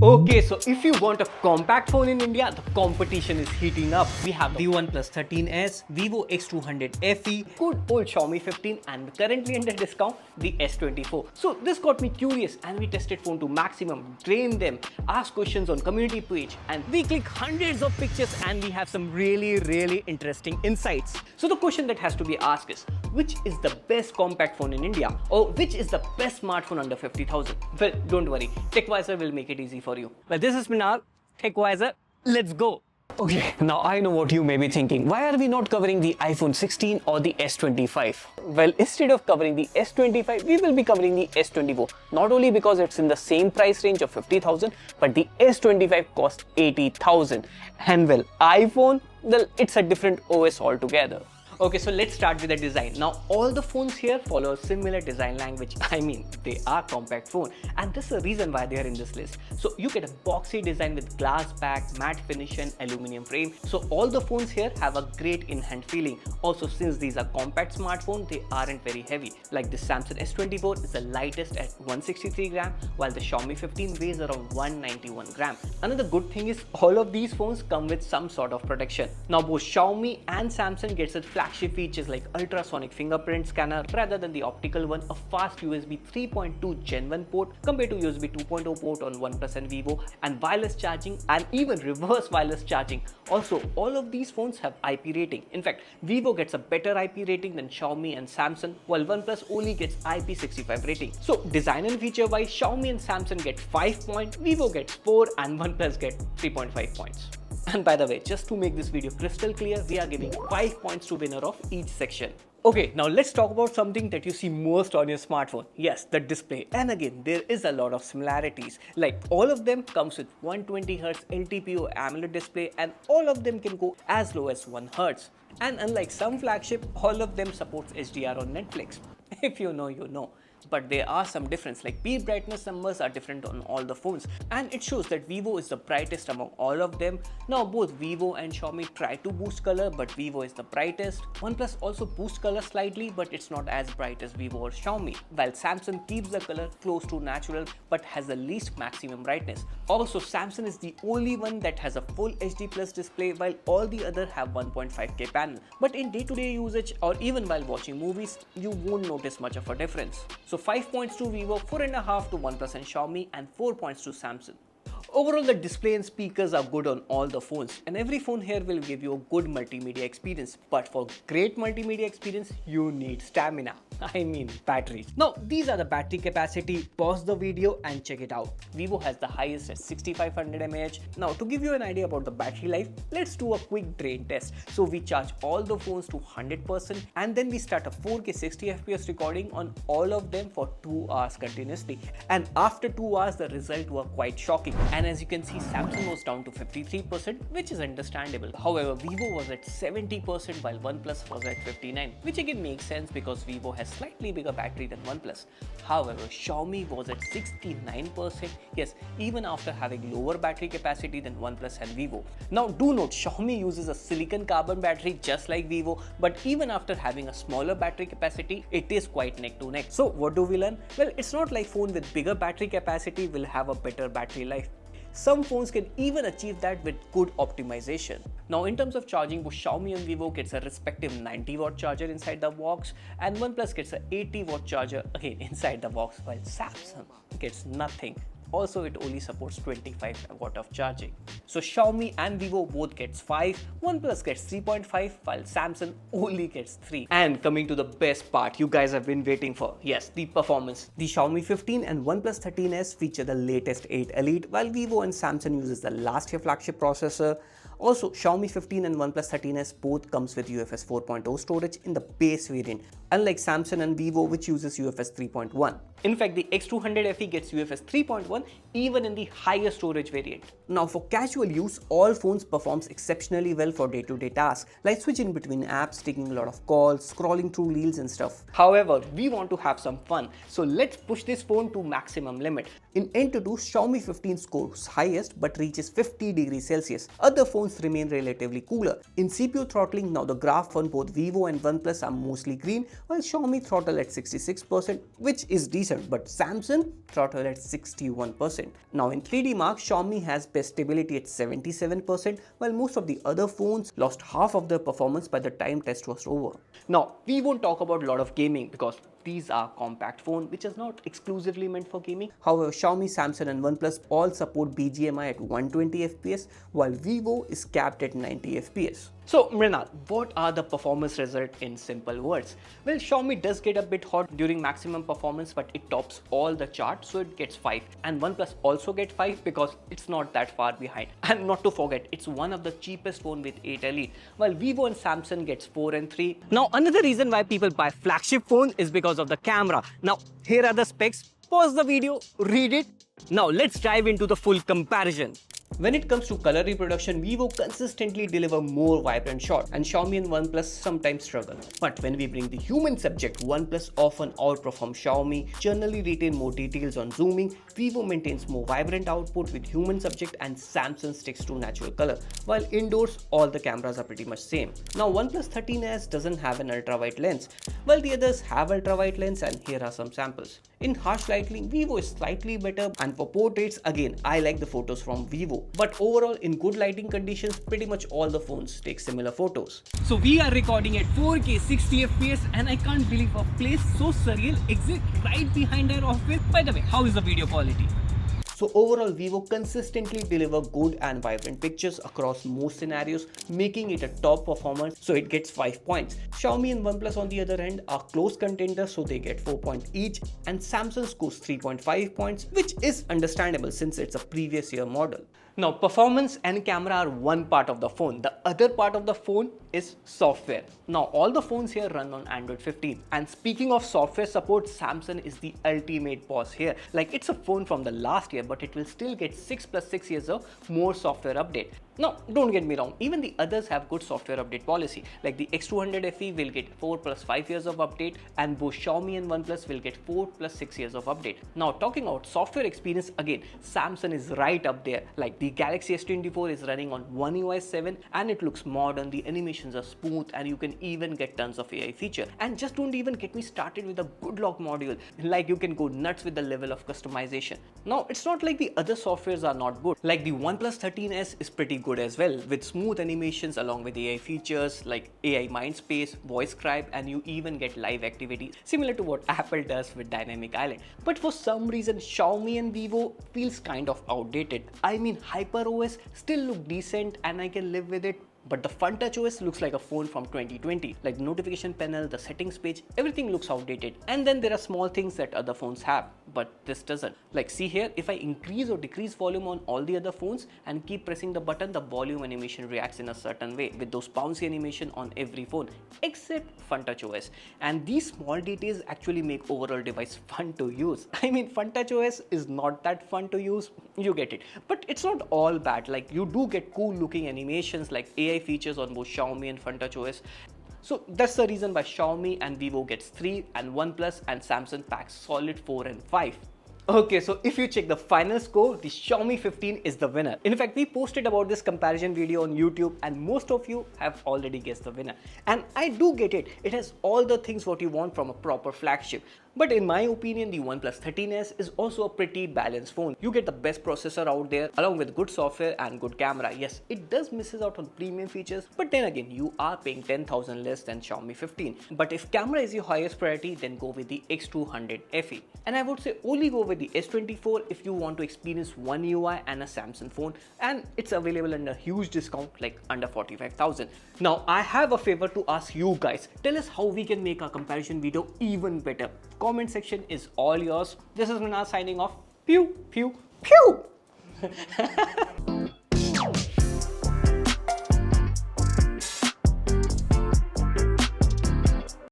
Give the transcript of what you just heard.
Okay, so if you want a compact phone in India, the competition is heating up. We have the OnePlus 13s, Vivo X200 FE, good old Xiaomi 15, and currently under discount, the S24. So this got me curious, and we tested phone to maximum, drained them, asked questions on community page, and we click hundreds of pictures, and we have some really interesting insights. So the question that has to be asked is, which is the best compact phone in India, or which is the best smartphone under 50,000? Well, don't worry, TechWiser will make it easy for you. Well, this is Minal, TechWiser. Let's go. Okay, now I know what you may be thinking. Why are we not covering the iPhone 16 or the S25? Well, instead of covering the S25, we will be covering the S24. Not only because it's in the same price range of 50,000, but the S25 costs 80,000. And well, iPhone, well, it's a different OS altogether. Okay, so let's start with the design. Now, all the phones here follow a similar design language. I mean, they are compact phone, and this is the reason why they are in this list. So you get a boxy design with glass back, matte finish and aluminum frame. So all the phones here have a great in-hand feeling. Also, since these are compact smartphones, they aren't very heavy. Like the Samsung S24 is the lightest at 163 gram, while the Xiaomi 15 weighs around 191 gram. Another good thing is all of these phones come with some sort of protection. Now, both Xiaomi and Samsung gets a flagship features like ultrasonic fingerprint scanner rather than the optical one, a fast USB 3.2 Gen 1 port compared to USB 2.0 port on OnePlus and Vivo, and wireless charging and even reverse wireless charging. Also, all of these phones have IP rating. In fact, Vivo gets a better IP rating than Xiaomi and Samsung, while OnePlus only gets IP65 rating. So, design and feature wise, Xiaomi and Samsung get 5 points, Vivo gets 4 and OnePlus get 3.5 points. And by the way, just to make this video crystal clear, we are giving 5 points to winner of each section. Okay, now let's talk about something that you see most on your smartphone. Yes, the display. And again, there is a lot of similarities. Like all of them comes with 120Hz LTPO AMOLED display, and all of them can go as low as 1 Hz. And unlike some flagship, all of them supports HDR on Netflix. If you know, you know. But there are some difference, like peak brightness numbers are different on all the phones, and it shows that Vivo is the brightest among all of them. Now both Vivo and Xiaomi try to boost color, but Vivo is the brightest. OnePlus also boosts color slightly, but it's not as bright as Vivo or Xiaomi, while Samsung keeps the color close to natural but has the least maximum brightness. Also, Samsung is the only one that has a full HD plus display, while all the other have 1.5K panel. But in day-to-day usage or even while watching movies, you won't notice much of a difference. So 5 points to Vivo, 4.5 to OnePlus and Xiaomi, and 4 points to Samsung. Overall, the display and speakers are good on all the phones, and every phone here will give you a good multimedia experience. But for great multimedia experience, you need stamina. I mean batteries. Now, these are the battery capacity. Pause the video and check it out. Vivo has the highest at 6500 mAh. Now, to give you an idea about the battery life, let's do a quick drain test. So we charge all the phones to 100%, and then we start a 4K 60fps recording on all of them for 2 hours continuously. And after 2 hours, the results were quite shocking. And as you can see, Samsung was down to 53%, which is understandable. However, Vivo was at 70% while OnePlus was at 59%, which again makes sense because Vivo has slightly bigger battery than OnePlus. However, Xiaomi was at 69%, yes, even after having lower battery capacity than OnePlus and Vivo. Now do note, Xiaomi uses a silicon carbon battery just like Vivo, but even after having a smaller battery capacity, it is quite neck to neck. So what do we learn? Well, it's not like phone with bigger battery capacity will have a better battery life. Some phones can even achieve that with good optimization. Now, in terms of charging, both Xiaomi and Vivo gets a respective 90-watt charger inside the box, and OnePlus gets a 80-watt charger again inside the box, while Samsung gets nothing. Also, it only supports 25 watt of charging. So Xiaomi and Vivo both gets 5, OnePlus gets 3.5, while Samsung only gets 3. And coming to the best part you guys have been waiting for, yes, the performance. The Xiaomi 15 and OnePlus 13s feature the latest 8 Elite, while Vivo and Samsung uses the last year flagship processor. Also, Xiaomi 15 and OnePlus 13s both comes with UFS 4.0 storage in the base variant, unlike Samsung and Vivo, which uses UFS 3.1. In fact, the X200 FE gets UFS 3.1 even in the higher storage variant. Now, for casual use, all phones performs exceptionally well for day-to-day tasks, like switching between apps, taking a lot of calls, scrolling through reels and stuff. However, we want to have some fun, so let's push this phone to maximum limit. In Antutu, Xiaomi 15 scores highest but reaches 50 degrees Celsius. Other phones remain relatively cooler. In CPU throttling, now the graph on both Vivo and OnePlus are mostly green, while Xiaomi throttle at 66%, which is decent, but Samsung throttle at 61%. 61%. Now in 3D Mark, Xiaomi has best stability at 77%, while most of the other phones lost half of their performance by the time test was over. Now, we won't talk about a lot of gaming because these are compact phone which is not exclusively meant for gaming. However, Xiaomi, Samsung and OnePlus all support BGMI at 120 FPS, while Vivo is capped at 90 FPS. So Mrinal, what are the performance results in simple words? Well, Xiaomi does get a bit hot during maximum performance, but it tops all the charts, so it gets 5. And OnePlus also get 5 because it's not that far behind. And not to forget, it's one of the cheapest phone with 8 Elite, while Vivo and Samsung gets 4 and 3. Now, another reason why people buy flagship phone is because of the camera. Now, here are the specs. Pause the video, read it. Now, let's dive into the full comparison. When it comes to color reproduction, Vivo consistently deliver more vibrant shots and Xiaomi and OnePlus sometimes struggle. But when we bring the human subject, OnePlus often outperforms Xiaomi, generally retain more details on zooming, Vivo maintains more vibrant output with human subject and Samsung sticks to natural color. While indoors, all the cameras are pretty much same. Now OnePlus 13S doesn't have an ultra-wide lens, while the others have ultra-wide lens, and here are some samples. In harsh lighting, Vivo is slightly better, and for portraits, again, I like the photos from Vivo. But overall, in good lighting conditions, pretty much all the phones take similar photos. So we are recording at 4K 60 FPS, and I can't believe a place so surreal exists right behind our office. By the way, how is the video quality? So overall, Vivo consistently deliver good and vibrant pictures across most scenarios, making it a top performer, so it gets 5 points. Xiaomi and OnePlus on the other hand are close contenders, so they get 4 points each, and Samsung scores 3.5 points, which is understandable since it's a previous year model. Now, performance and camera are one part of the phone. The other part of the phone is software. Now, all the phones here run on Android 15. And speaking of software support, Samsung is the ultimate boss here. Like, it's a phone from the last year, but it will still get 6 plus 6 years of more software update. Now, don't get me wrong, even the others have good software update policy. Like the X200 FE will get 4 plus 5 years of update, and both Xiaomi and OnePlus will get 4 plus 6 years of update. Now, talking about software experience, again, Samsung is right up there. Like the Galaxy S24 is running on One UI 7 and it looks modern, the animations are smooth, and you can even get tons of AI feature. And just don't even get me started with a good lock module. Like you can go nuts with the level of customization. Now, it's not like the other softwares are not good. Like the OnePlus 13S is pretty good as well, with smooth animations along with AI features like AI Mindspace, Voice Scribe, and you even get live activity similar to what Apple does with Dynamic Island. But for some reason, Xiaomi and Vivo feels kind of outdated. I mean, HyperOS still look decent and I can live with it, but the FunTouchOS looks like a phone from 2020. Like the notification panel, the settings page, everything looks outdated. And then there are small things that other phones have, but this doesn't. Like see here, if I increase or decrease volume on all the other phones and keep pressing the button, the volume animation reacts in a certain way with those bouncy animation on every phone except FunTouchOS. And these small details actually make overall device fun to use. I mean, FunTouchOS is not that fun to use, you get it, but it's not all bad. Like you do get cool looking animations like AI features on both Xiaomi and FunTouchOS. So that's the reason why Xiaomi and Vivo gets 3 and OnePlus and Samsung packs solid 4 and 5. Okay, so if you check the final score, the Xiaomi 15 is the winner. In fact, we posted about this comparison video on YouTube and most of you have already guessed the winner. And I do get it. It has all the things what you want from a proper flagship. But in my opinion, the OnePlus 13S is also a pretty balanced phone. You get the best processor out there along with good software and good camera. Yes, it does misses out on premium features, but then again, you are paying 10,000 less than Xiaomi 15. But if camera is your highest priority, then go with the X200 FE. And I would say only go with the S24 if you want to experience One UI and a Samsung phone, and it's available under huge discount like under 45,000. Now I have a favor to ask you guys. Tell us how we can make our comparison video even better. Comment section is all yours. This is Mrinal signing off. Pew pew pew.